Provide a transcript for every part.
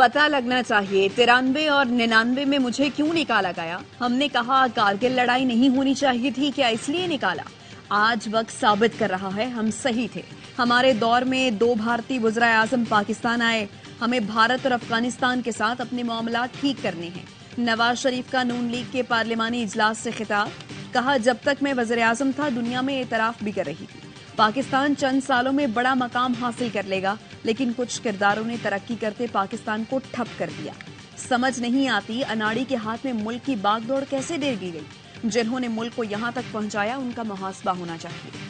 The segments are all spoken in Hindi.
पता लगना चाहिए 93 और 99 में मुझे क्यों निकाला गया। हमने कहा कारगिल लड़ाई नहीं होनी चाहिए थी, क्या इसलिए निकाला? आज वक्त साबित कर रहा है हम सही थे। हमारे दौर में 2 भारतीय वज़ीर आज़म पाकिस्तान आए। हमें भारत और अफगानिस्तान के साथ अपने मामला ठीक करने हैं। नवाज शरीफ का नून लीग के पार्लिमानी इजलास से खिताब, कहा जब तक मैं वज़ीर आज़म था दुनिया में एतराफ भी कर रही थी। पाकिस्तान चंद सालों में बड़ा मकाम हासिल कर लेगा, लेकिन कुछ किरदारों ने तरक्की करते पाकिस्तान को ठप कर दिया। समझ नहीं आती अनाड़ी के हाथ में मुल्क की बागडोर कैसे दे दी गई। जिन्होंने मुल्क को यहां तक पहुंचाया उनका मुहासबा होना चाहिए।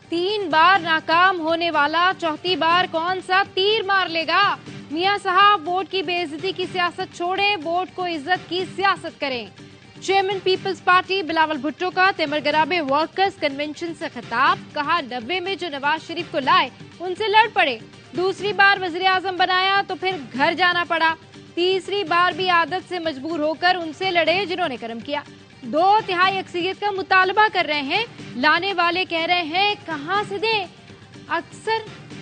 3 बार नाकाम होने वाला चौथी बार कौन सा तीर मार लेगा। मियां साहब वोट की बेइज्जती की सियासत छोड़ें, वोट को इज्जत की सियासत करें। Chairman People's Party Bilawal Bhutto का तेमरगराबे वर्कर्स कन्वेंशन से खिताब, कहा 90 में जो नवाज शरीफ को लाए उनसे लड़ पड़े। दूसरी बार वजीर आजम बनाया तो फिर घर जाना पड़ा। तीसरी बार भी आदत से मजबूर होकर उनसे लड़े जिन्होंने कर्म किया। 2/3 अक्सरियत का मुतालबा कर रहे हैं। लाने वाले कह रहे हैं कहां से दें।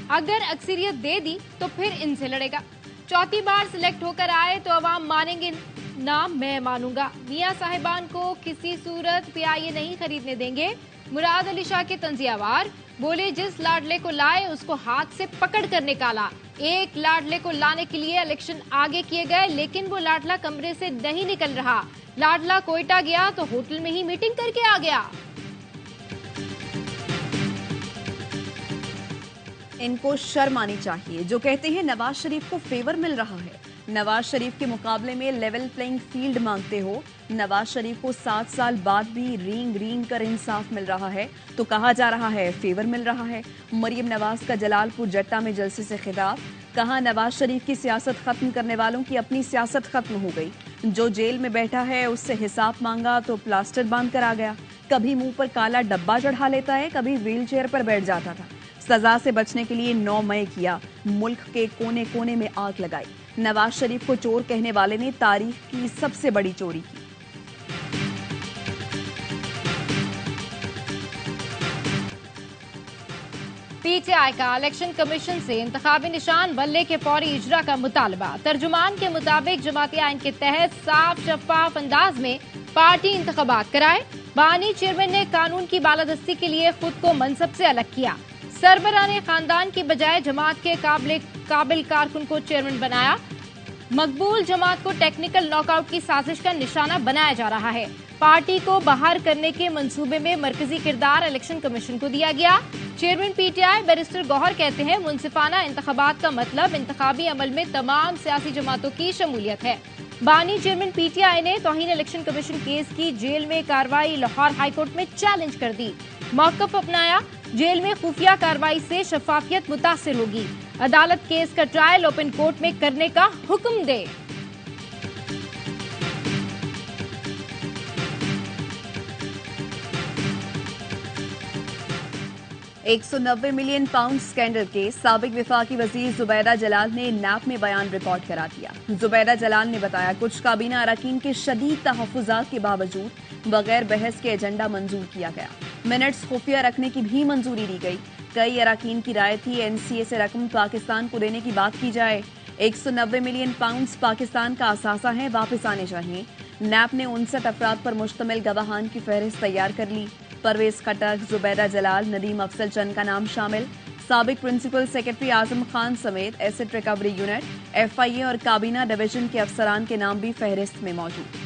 अगर अक्सरियत दे दी तो फिर इनसे लड़ेगा। चौथी बार सिलेक्ट होकर आए तो अवाम मानेंगे ना, मैं मानूंगा। मियां साहिबान को किसी सूरत PIA नहीं खरीदने देंगे। मुराद अली शाह के तंजियावार बोले जिस लाडले को लाए उसको हाथ से पकड़ कर निकाला। एक लाडले को लाने के लिए इलेक्शन आगे किए गए, लेकिन वो लाडला कमरे से नहीं निकल रहा। लाडला कोयटा गया तो होटल में ही मीटिंग करके आ गया। इनको शर्म आनी चाहिए जो कहते हैं नवाज शरीफ को फेवर मिल रहा है। नवाज शरीफ के मुकाबले में लेवल प्लेइंग फील्ड मांगते हो। नवाज शरीफ को 7 साल बाद भी रींग कर इंसाफ मिल रहा है तो कहा जा रहा है फेवर मिल रहा है। मरियम नवाज का जलालपुर जट्टा में जलसे से खिताब, कहा नवाज शरीफ की सियासत खत्म करने वालों की अपनी सियासत खत्म हो गई। जो जेल में बैठा है उससे हिसाब मांगा तो प्लास्टर बांध कर आ गया। कभी मुंह पर काला डब्बा चढ़ा लेता है, कभी व्हील चेयर पर बैठ जाता था। सजा से बचने के लिए 9 मई किया, मुल्क के कोने कोने में आग लगाई। नवाज शरीफ को चोर कहने वाले ने तारीख की सबसे बड़ी चोरी की। PTI का इलेक्शन कमीशन से इंतखाबी निशान बल्ले के फौरी इजरा का मुतालबा। तर्जुमान के मुताबिक जमाती आइन के तहत साफ शफाफ अंदाज में पार्टी इंतखाबात कराए। बानी चेयरमैन ने कानून की बालादस्ती के लिए खुद को मनसब से अलग किया। सरबराह ने खानदान की बजाय जमात के काबिल कारकुन को चेयरमैन बनाया। मकबूल जमात को टेक्निकल नॉकआउट की साजिश का निशाना बनाया जा रहा है। पार्टी को बाहर करने के मंसूबे में मरकजी किरदार इलेक्शन कमीशन को दिया गया। चेयरमैन PTI बैरिस्टर गौहर कहते हैं मुनसिफाना इंतखाबात का मतलब इंतखाबी अमल में तमाम सियासी जमातों की शमूलियत है। बानी चेयरमैन PTI ने तौहीन इलेक्शन कमीशन केस की जेल में कार्रवाई लाहौर हाईकोर्ट में चैलेंज कर दी। मौकफ अपनाया, जेल में खुफिया कार्रवाई से शफाफियत मुतासिर होगी। अदालत केस का ट्रायल ओपन कोर्ट में करने का हुक्म दे। £190 मिलियन स्कैंडल के साबिक विफाकी वजीर जुबैदा जलाल ने नैप में बयान रिकॉर्ड करा दिया। जुबैदा जलाल ने बताया कुछ काबीना अरकान के शदीद तहफ़्फ़ुज़ात के बावजूद बगैर बहस के एजेंडा मंजूर किया गया। मिनट्स खुफिया रखने की भी मंजूरी दी गई। कई अरकान की राय थी NCA से रकम पाकिस्तान को देने की बात की जाए। £190 मिलियन पाकिस्तान का असासा है, वापस आने चाहिए। नैप ने 59 अफराद पर मुश्तमिल गवाहान की फहरिस्त तैयार कर ली। परवेज खटक, जुबैदा जलाल, नदीम अफजल चंद का नाम शामिल। साबिक प्रिंसिपल सेक्रेटरी आजम खान समेत एसेट रिकवरी यूनिट, FIA और काबीना डिवीजन के अफसरान के नाम भी फहरिस्त में मौजूद।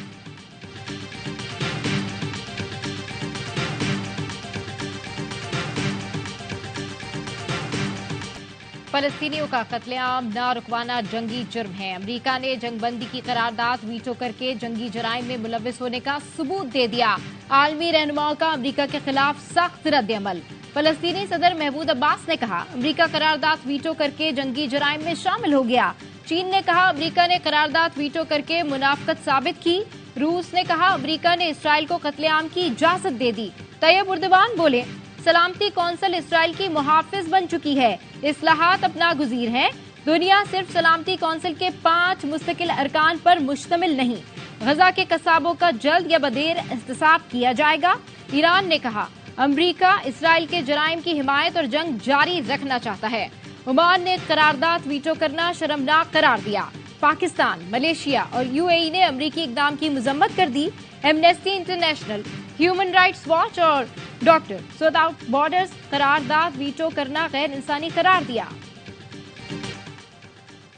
फलस्तीनियों का कत्लेआम ना रुकवाना जंगी जुर्म है। अमेरिका ने जंगबंदी की करारदाद वीटो करके जंगी जराइम में मुलविस होने का सबूत दे दिया। आलमी रहनुमाओं का अमेरिका के खिलाफ सख्त रद्द-ए-अमल। फलस्तीनी सदर महमूद अब्बास ने कहा अमेरिका करारदाद वीटो करके जंगी जराइम में शामिल हो गया। चीन ने कहा अमेरिका ने करारदाद वीटो करके मुनाफकत साबित की। रूस ने कहा अमेरिका ने इसराइल को कत्लेआम की इजाजत दे दी। तैयब उर्दवान बोले सलामती कौंसिल इसराइल की मुहाफिज बन चुकी है। इस्लाहात अपना गुजीर है। दुनिया सिर्फ सलामती कौंसिल के 5 मुस्तकिल अरकान पर मुश्तमिल नहीं। गजा के कसाबों का जल्द या बदेर एहतसाब किया जाएगा। ईरान ने कहा अमेरिका इसराइल के जराइम की हिमायत और जंग जारी रखना चाहता है। ओमान ने करारदाद वीटो करना शर्मनाक करार दिया। पाकिस्तान, मलेशिया और यूएई ने अमेरिकी इकदाम की मजम्मत कर दी। Amnesty International, Human Rights Watch और डॉक्टर्स विदाउट बॉर्डर्स करारदाद वीटो करना गैर इंसानी करार दिया।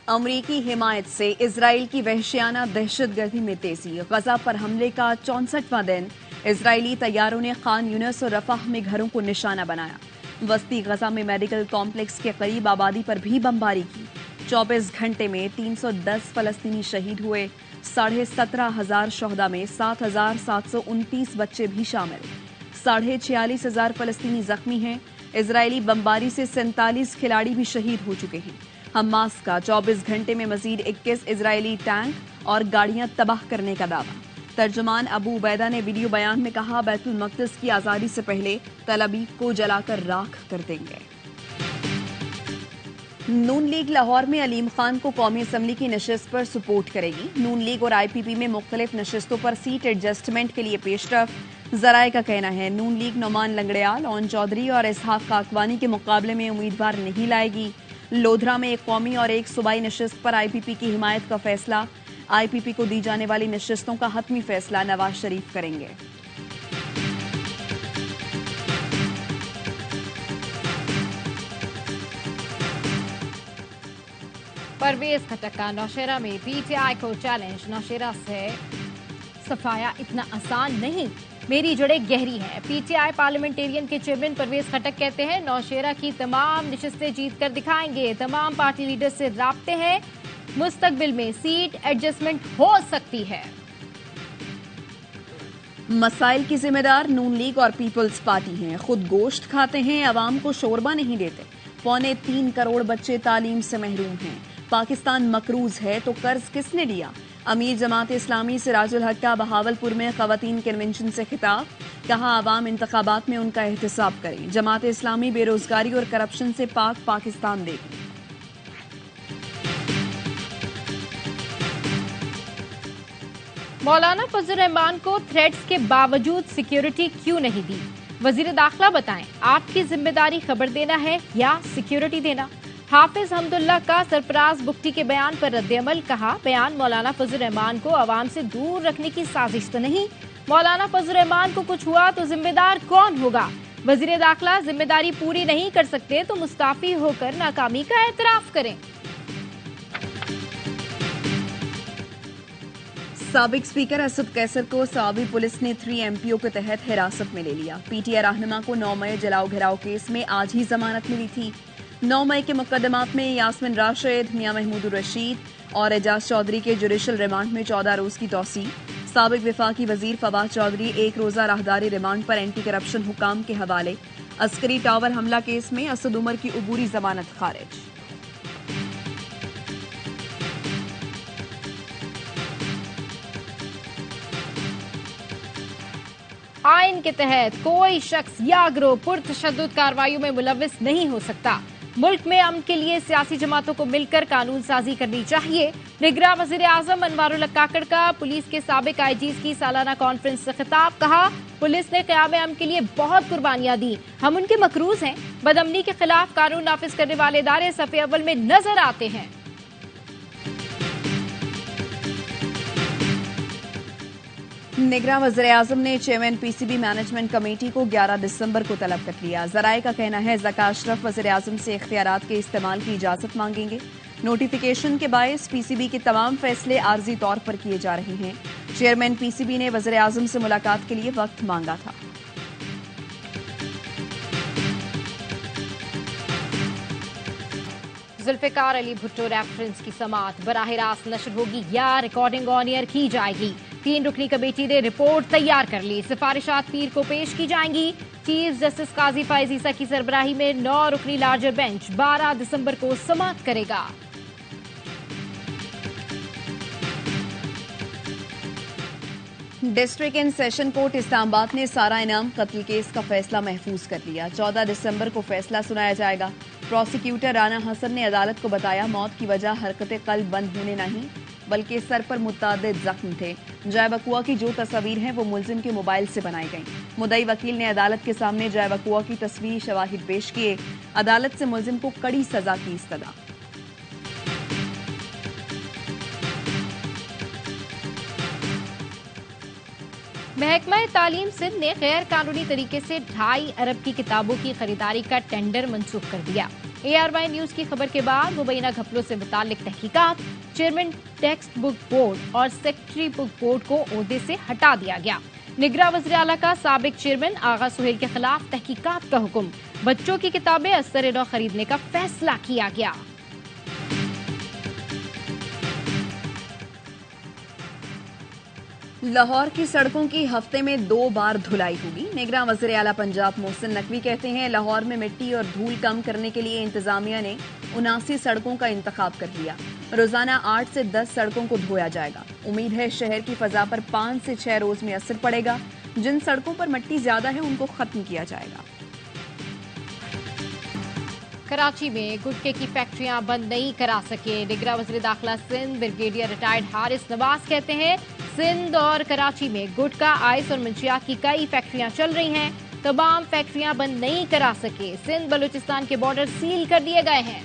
अमरीकी हिमायत से इजराइल की वहशियाना दहशतगर्दी में तेजी। गजा पर हमले का 64वां दिन। इजरायली तैयारों ने खान यूनिस और रफाह में घरों को निशाना बनाया। वस्ती गजा में मेडिकल कॉम्प्लेक्स के करीब आबादी पर भी बमबारी की। 24 घंटे में 310 फलस्तीनी शहीद हुए। 17,500 शोहदा में 7,729 बच्चे भी शामिल। 46,500 फलस्तीनी जख्मी हैं। इजरायली बमबारी से 47 खिलाड़ी भी शहीद हो चुके हैं। हमास का 24 घंटे में मजीद 21 इजरायली टैंक और गाड़ियां तबाह करने का दावा। तर्जुमान अबू उबैदा ने वीडियो बयान में कहा, बैतुल मक़दिस की आजादी से पहले तल अबीब को जलाकर राख कर देंगे। नून लीग लाहौर में अलीम खान को कौमी असम्बली की नशिस्त पर सपोर्ट करेगी। नून लीग और आईपीपी में मुख्तलिफ नशिस्तों पर सीट एडजस्टमेंट के लिए पेशरफ। जराए का कहना है नून लीग नोमान लंगड़ियाल, ओन चौधरी और इसहाक काकवानी के मुकाबले में उम्मीदवार नहीं लाएगी। लोधरा में एक कौमी और एक सूबाई नशिस्त पर आईपीपी की हिमायत का फैसला। आईपीपी को दी जाने वाली नशिस्तों का हतमी फैसला नवाज शरीफ करेंगे। परवेज खटक का नौशेरा में पीटीआई को चैलेंज। नौशेरा से सफाया इतना आसान नहीं, मेरी जड़ें गहरी हैं। पीटीआई पार्लियामेंटेरियन के चेयरमैन परवेज खटक कहते हैं नौशेरा की तमाम नशिस्तें जीत कर दिखाएंगे। तमाम पार्टी लीडर से राब्ते हैं। मुस्तकबिल में सीट एडजस्टमेंट हो सकती है। मसाइल की जिम्मेदार नून लीग और पीपल्स पार्टी हैं। खुद गोश्त खाते हैं, अवाम को शोरबा नहीं देते। 3.25 करोड़ बच्चे तालीम से महरूम हैं। पाकिस्तान मकरूज है तो कर्ज किसने लिया? अमीर जमात इस्लामी सिराजुल हक का बहावलपुर में खवातीन कन्वेंशन से खिताब। कहा, आवाम इंतखाबात में उनका एहतसाब करें। जमात इस्लामी बेरोजगारी और करप्शन से पाक पाकिस्तान देगी। मौलाना फजल रहमान को थ्रेट्स के बावजूद सिक्योरिटी क्यों नहीं दी? वजीर दाखिला बताएं, आपकी जिम्मेदारी खबर देना है या सिक्योरिटी देना? हाफिज हमदुल्ला का सरफराज बुख्ती के बयान पर रद्द-ए-अमल। कहा, बयान मौलाना फजल रहमान को आवाम से दूर रखने की साजिश तो नहीं। मौलाना फजल रहमान को कुछ हुआ तो जिम्मेदार कौन होगा? वजीर दाखिला, जिम्मेदारी पूरी नहीं कर सकते तो मुस्ताफी होकर नाकामी का एतराफ करें। साबिक स्पीकर असद कैसर को सवाबी पुलिस ने 3 MPO के तहत हिरासत में ले लिया। पीटीआई रहनुमा को 9 मई जलाओ घिराव केस में आज ही जमानत मिली थी। 9 मई के मुकदमात में यास्मिन राशिद, मियां महमूद रशीद और एजाज चौधरी के जुडिशल रिमांड में 14 रोज की तौसीह। साबिक विफाकी वजीर फवाद चौधरी 1 रोजा राहदारी रिमांड पर एंटी करप्शन हुकाम के हवाले। अस्करी टावर हमला केस में असद उमर की उबूरी जमानत खारिज। आइन के तहत कोई शख्स या गिरोह पुरतशद्दुद कार्रवाइयों में मुलव्विस नहीं हो सकता। मुल्क में अमन के लिए सियासी जमातों को मिलकर कानून साजी करनी चाहिए। निगरां वजीर आजम अनवारुल हक काकड़ का पुलिस के साबिक आईजीज की सालाना कॉन्फ्रेंस से खिताब। कहा, पुलिस ने क़याम अमन के लिए बहुत कुर्बानियां दी, हम उनके मकरूज हैं। बदअमनी के खिलाफ कानून नाफिज करने वाले इदारे सफ़े अव्वल में नजर आते हैं। निगरां वज़ीर आज़म ने चेयरमैन पीसीबी मैनेजमेंट कमेटी को 11 दिसंबर को तलब कर लिया। जराए का कहना है ज़का अशरफ वज़ीर आज़म से इख्तियारात के इस्तेमाल की इजाजत मांगेंगे। नोटिफिकेशन के बायस पीसीबी के तमाम फैसले आर्जी तौर पर किए जा रहे हैं। चेयरमैन पीसीबी ने वज़ीर आज़म से मुलाकात के लिए वक्त मांगा था। जुल्फ़िकार अली भुट्टो रेफरेंस की समाअत बराह रास्त नशर होगी या रिकॉर्डिंग ऑन एयर की जाएगी? 3 रुकनी कमेटी ने रिपोर्ट तैयार कर ली। सिफारिशात पीर को पेश की जाएंगी। चीफ जस्टिस काजी फाइज ईसा की सरबराही में 9 रुकनी लार्जर बेंच 12 दिसंबर को समाअत करेगा। District and session court Islamabad ने सारा इनाम कत्ल केस का फैसला महफूज कर लिया। 14 दिसंबर को फैसला सुनाया जाएगा। प्रोसिक्यूटर राना हसन ने अदालत को बताया, मौत की वजह हरकत कल्ब बंद होने नहीं, बल्कि सर पर मुतअद्दिद जख्म थे। जय बकुआ की जो तस्वीर हैं वो मुलजिम के मोबाइल से बनाई गई। मुद्दई वकील ने अदालत के सामने जय बकुआ की तस्वीरी शवाहिद पेश किए। अदालत से मुलजिम को कड़ी सजा की इस्तदा। महकमा तालीम सिंध ने गैर कानूनी तरीके से 2.5 अरब की किताबों की खरीदारी का टेंडर मनसूख कर दिया। ARY न्यूज की खबर के बाद मुबैना घपलों से मुताल्लिक तहकीकात, चेयरमैन टेक्स्ट बुक बोर्ड और सेक्रेटरी बुक बोर्ड को ओहदे से हटा दिया गया। निगरां वज़ीर आला का साबिक चेयरमैन आगा सुहेल के खिलाफ तहकीकात का हुक्म। बच्चों की किताबें असर-ए-नौ खरीदने का फैसला किया गया। लाहौर की सड़कों की हफ्ते में 2 बार धुलाई होगी। निगरां वज़ीर आला पंजाब मोहसिन नकवी कहते हैं, लाहौर में मिट्टी और धूल कम करने के लिए इंतजामिया ने 79 सड़कों का इंतखाब कर लिया। रोजाना 8 से 10 सड़कों को धोया जाएगा। उम्मीद है शहर की फजा पर 5 से 6 रोज में असर पड़ेगा। जिन सड़कों पर मिट्टी ज्यादा है उनको खत्म किया जाएगा। कराची में गुटके की फैक्ट्रियां बंद नहीं करा सके। निगरां वज़ीर दाखिला सिंध ब्रिगेडियर रिटायर्ड हारिस नवाज कहते हैं, सिंध और कराची में गुटका, आइस और मंशियात की कई फैक्ट्रियां चल रही हैं। तमाम फैक्ट्रियां बंद नहीं करा सके। सिंध बलूचिस्तान के बॉर्डर सील कर दिए गए हैं।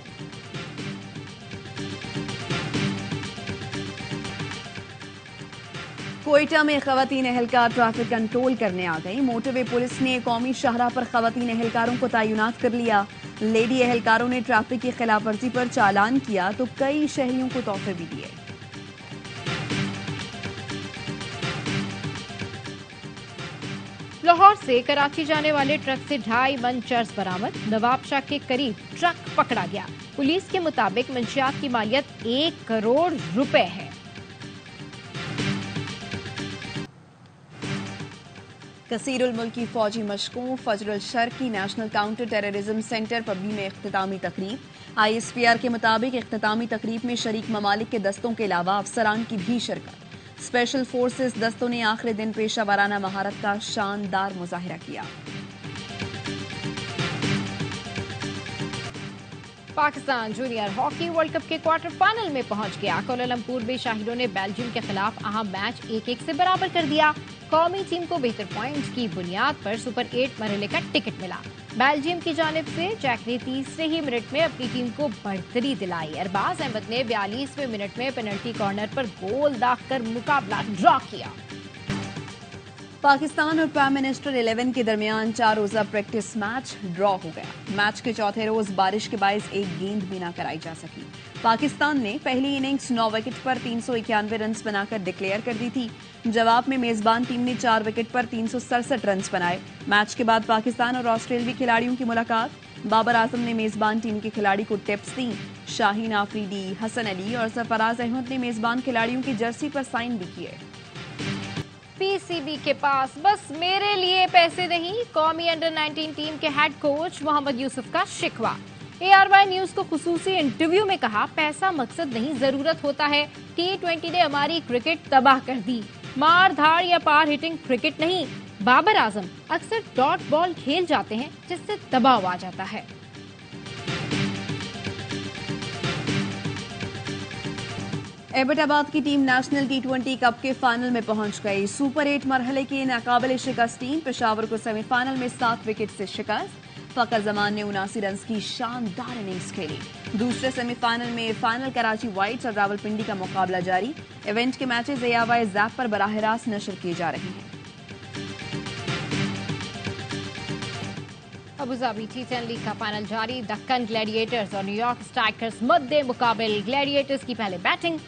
कोयटा में खवातीन एहलकार ट्रैफिक कंट्रोल करने आ गई। मोटरवे पुलिस ने कौमी शाहराह पर खवातीन एहलकारों को तैनात कर लिया। लेडी एहलकारों ने ट्रैफिक की खिलाफवर्जी पर चालान किया तो कई शहरियों को तोहफे भी दिए। लाहौर से कराची जाने वाले ट्रक से 2.5 मन चर्स बरामद। नवाबशाह के करीब ट्रक पकड़ा गया। पुलिस के मुताबिक मंशियात की मालियत 1 करोड़ रुपए है। कसीरुल मुल्की फौजी मशकों फजरुल शर्की National Counter Terrorism Centre Pabbi में इख्तितामी तकरीब। ISPR के मुताबिक इख्तितामी तकरीब में शरीक ममालिक के दस्तों के अलावा अफसरान की भी शिरकत। स्पेशल फोर्सेस दस्तों ने आखिरी दिन पेशा वाराना महारत का शानदार मुजाहिरा किया। Pakistan junior hockey world cup के क्वार्टर फाइनल में पहुंच गया। कोलालंपुर में शाहिदों ने बेल्जियम के खिलाफ अहम मैच 1-1 से बराबर कर दिया। कौमी टीम को बेहतर पॉइंट्स की बुनियाद पर सुपर 8 मरहले का टिकट मिला। बेल्जियम की जानिब से जैक ने तीसरे ही मिनट में अपनी टीम को बढ़तरी दिलाई। अरबाज अहमद ने 42वें मिनट में पेनल्टी कॉर्नर पर गोल दागकर मुकाबला ड्रॉ किया। पाकिस्तान और प्राइम मिनिस्टर 11 के दरमियान 4 रोजा प्रैक्टिस मैच ड्रॉ हो गया। मैच के चौथे रोज बारिश के बायस एक गेंद भी न कराई जा सकी। पाकिस्तान ने पहली इनिंग्स 9 विकेट पर 391 रन बनाकर डिक्लेयर कर दी थी। जवाब में मेजबान टीम ने 4 विकेट पर 367 रन बनाए। मैच के बाद पाकिस्तान और ऑस्ट्रेलियाई खिलाड़ियों की मुलाकात। बाबर आजम ने मेजबान टीम के खिलाड़ी को टिप्स दी। शाहीन आफरीदी, हसन अली और सरफराज अहमद ने मेजबान खिलाड़ियों की जर्सी पर साइन भी किए। PCB के पास बस मेरे लिए पैसे नहीं, कौमी अंडर 19 टीम के हेड कोच मोहम्मद यूसुफ का शिकवा। ARY न्यूज को खुसूसी इंटरव्यू में कहा, पैसा मकसद नहीं, जरूरत होता है। T20 ने हमारी क्रिकेट तबाह कर दी। मार धाड़ या पार हिटिंग क्रिकेट नहीं। बाबर आजम अक्सर डॉट बॉल खेल जाते हैं जिससे दबाव आ जाता है। एबटाबाद की टीम नेशनल T20 कप के फाइनल में पहुंच गई। सुपर 8 मरहले की नाकाबिले शिकस्त टीम पेशावर को सेमीफाइनल में 7 विकेट से शिकस्त। फकर जमान ने 79 रन की शानदार इनिंग्स खेली। दूसरे सेमीफाइनल में फाइनल कराची वाइट्स और रावलपिंडी का मुकाबला जारी। इवेंट के मैचेस ARY ज़ैप पर बराह रास्त नशर किए जा रहे हैं। अबुधाबी T10 लीग का फाइनल जारी। दक्कन ग्लैडिएटर्स और न्यूयॉर्क स्ट्राइकर्स मद्दे मुकाबिल। ग्लैडिएटर्स की पहले बैटिंग।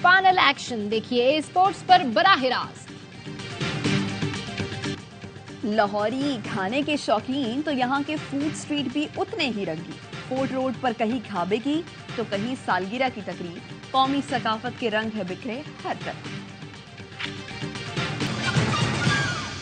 फाइनल एक्शन देखिए स्पोर्ट्स पर बराह रास्त। लाहौरी खाने के शौकीन तो यहाँ के फूड स्ट्रीट भी उतने ही रंगी। फोर्ट रोड पर कहीं ढाबे की तो कहीं सालगिरह की तकरीब। कौमी सकाफत के रंग है बिखरे हर तरफ।